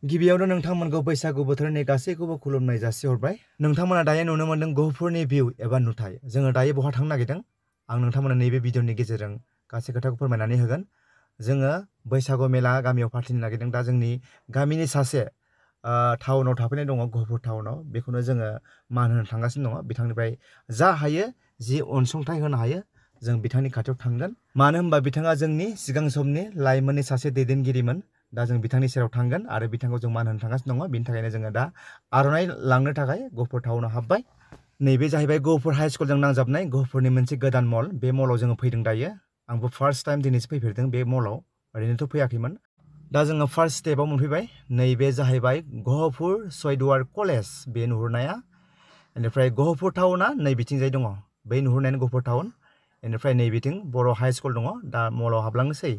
गिबियावनो नोंथांमोनखौ बैसागु बोथोरनि गासैखौबो खुलुमनाय जासिहरबाय। नोंथांमोना दायो नुनो मोन्दों गहपुरनि भिउ एबा नुथाय। जोङो दायो बहा थांनो नागिरदों आं नोंथांमोननो नैबे भिडिअनि गेजेरजों गासै खोथाखौ फोरमायनानै होगोन। जोङो बैसागु मेला गामियाव फालिनो नागिरदों। दा जोंनि गामिनि सासे टाउनाव थाफैनाय दङ, गहपुर टाउनाव। बेखौनो जोङो मान होनो थांगासिनो दङ। बिथांनिफ्राय जा हायो जि अनसुंथाइ होनो हायो जों बिथांनि खाथियाव थांगोन। मानो होनबा बिथाङा जोंनि सिगां समनि लाइमोननि सासे दैदेनगिरिमोन। दा जों बिथांनि सेराव थांगोन आरो बिथांखौ जों मान होनो थांगासिनो दङ। बिनि थाखायनो जोङो दा आर'नाइ लांनो थाखाय गहपुर टाउनाव हाबबाय। नैबे जाहैबाय गहपुर हाई स्कुलजों नांजाबनाय गहपुरनि मोनसे गोदान मल। बे मलाव जोङो फैदों दायो। आंबो फार्स्ट टाइम दिनैसो फैफेरदों बे मलाव, ओरैनोथ' फैयाखैमोन। दा जोङो फार्स्ट स्टेपाव मोनफैबाय। नैबे जाहैबाय गहपुर सयदुवार कलेज बे नुहुरनाया। बेनिफ्राय गहपुर टाउना नै बिथिंजाय दङ। बै नुहुरनायानो गहपुर टाउन। बेनिफ्राय नैबिथिं बर' हाई स्कुल दङ। दा मलाव हाबलांनोसै।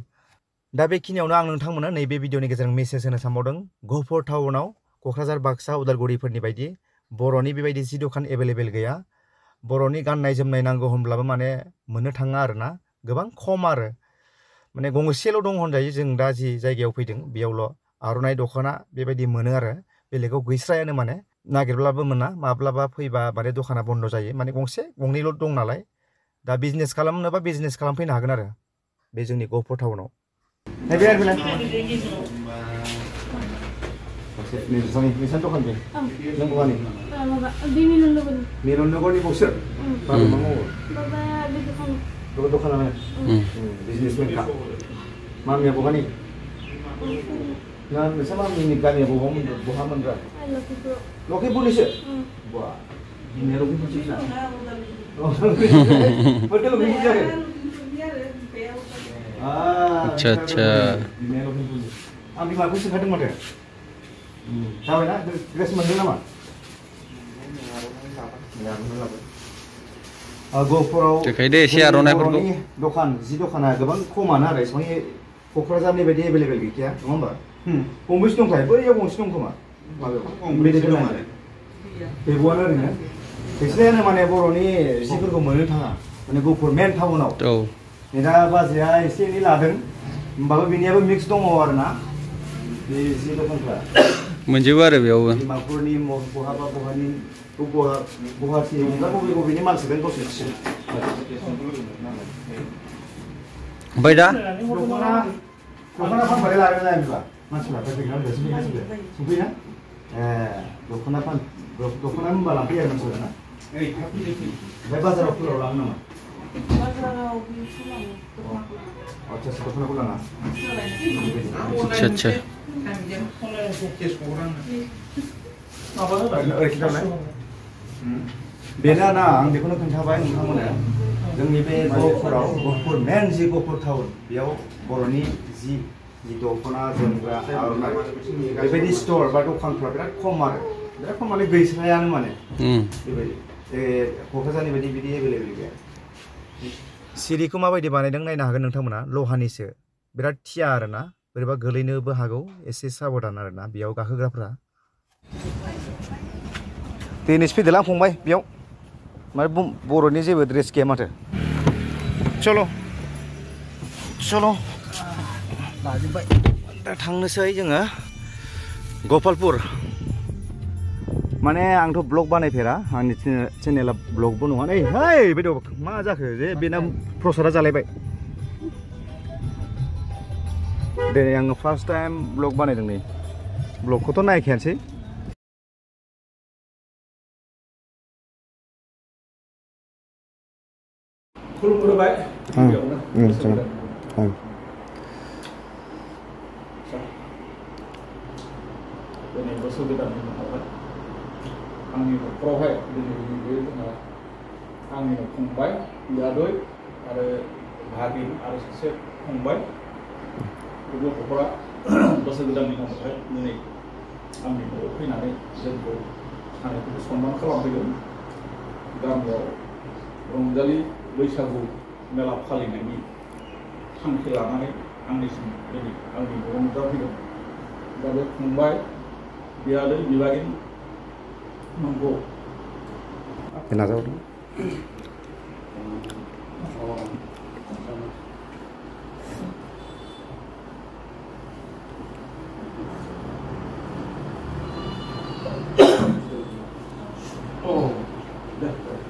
दा बेखिनियावनो आं नोंथांमोननो नैबे भिडिअनि गेजेरजों मेसेज होनो सानबावदों। गहपुर टाउनाव क'क्राझार, बाक्सा, उदालगुरिफोरनि बायदि बर'नि बेबायदि जि दखान एभेलेबेल गैया। बर'नि गाननाय जोमनाय नांगौ होनब्लाबो माने मोननो थाङा आरोना, गोबां खम आरो। माने गंसेल' दं होनजायो। जों दा जि जायगायाव फैदों बेयावल' आर'नाइ दख'ना बेबायदि मोनो आरो। बेलेगाव गैस्रायानो, माने नागिरब्लाबो मोना। माब्लाबा फैबा माने दखाना बन्द' जायो। माने गंसे गंनैल' दं नालाय। दा बिजनेस खालामनोबा बिजनेस खालामफैनो हागोन आरो बे जोंनि गहपुर टाउनाव। Nisan dखान deh. Nang bukan nih? Di Mirun Nogor nih boxer. Baru mau. Bapak di depan. Dukkan namanya. Businessman kak. Mami apa nih? Nah, sama mami kan ya bohong mendra. Loki pun sih. Wah, ini Loki pun sih. Betul Loki pun sih. अच्छा अच्छा आं बिमाखौ सोंखादों माथो जाबायना dress मोनदों नामा गहपुराव देखायदो एसे आर'नाइफोरखौ दखान जि दखाना गोबां खमानो आरो एसेबां क'क्राझारनि बायदि एभेलेबेल गैखाया नङा होमबा गंबेसे दंखायो बैयाव गंसे दं खोमा गंबेसे दं आरो बेबोआनो ओरैनो फैसायानो माने बर'नि जिफोरखौ मोननो थाङा माने गहपुर मेन टाउनाव दा बाजैया एसे एनै लादों होमबाबो बेनियाबो मिक्स दङ आरोना बे जि दखानफ्रा मोनजोबो आरो बेयावबो डिमापुरनि बहाबा बहानि गुवाहाटि बबेनि माल सोदों दसे ओमफ्राय दा दख'ना फानबाय लादों ना बिबा मानसिफ्रा सफैना दख'ना होनबा लांफैयो आरो मानसिफ्रा ना ओमफ्राय बाजाराव लाङो नामा अच्छा दख'नाखौ लाङा अच्छा अच्छा बेनो ना आं बेखौनो खोन्थाबाय नोंथांमोननो जोंनि बे गहपुराव गहपुर मेन जि गहपुर टाउन बेयाव बर'नि जि दख'ना जोमग्रा आर'नाइ बेबायदि स्ट'र बा दखानफ्रा बिराद खम माने गैस्रायानो माने बेबायदि क'क्राझारनि बायदि बिदि एभेलेबेल गैया। सिरिखौ माबायदि बानायदों नायनो हागोन नोंथांमोना लहानिसो बिराद थिया आरोना बोरैबा गोलैनोबो हागौ एसे साबधान आरोना बेयाव गाखोग्राफ्रा दिनैसो फैदोलां फंबाय बेयाव माने बर'नि जेबो ड्रेस गैया माथो चलो लाजोब्बाय दा थांनोसै जोङो गपालपुर माने आंथ' ब्लग बानायफेरा आंनि चेनेला ब्लगबो नङा नै है बेद मा जाखो जे बेना प्रसादा जालायबाय दिनै आङो फार्स्ट टाइम ब्लग बानायदों नै ब्लगखौथ' नायखायानोसै खुलुमग्रोबाय दिनै बोसोर गोदाननि उनावहाय आंनि न'खरावहाय दिनै बे जोंहा आंनि फंबाय बियादै आरो भागिन आरो सासे फंबाय बे गथ'फोरा बोसोर गोदाननि नामावहाय दिनै आंनि न'आव फैनानै जोंखौ सानैखौबो सनमान खालामफैदों गामियाव रंजालि बैसागु मेला फालिनायनि थांखि लानानै आंनिसिम दिनै आंनि न'आव नुजाफैदों दा बे फंबाय बियादै बिबागिन नंगौ नाजावदों दे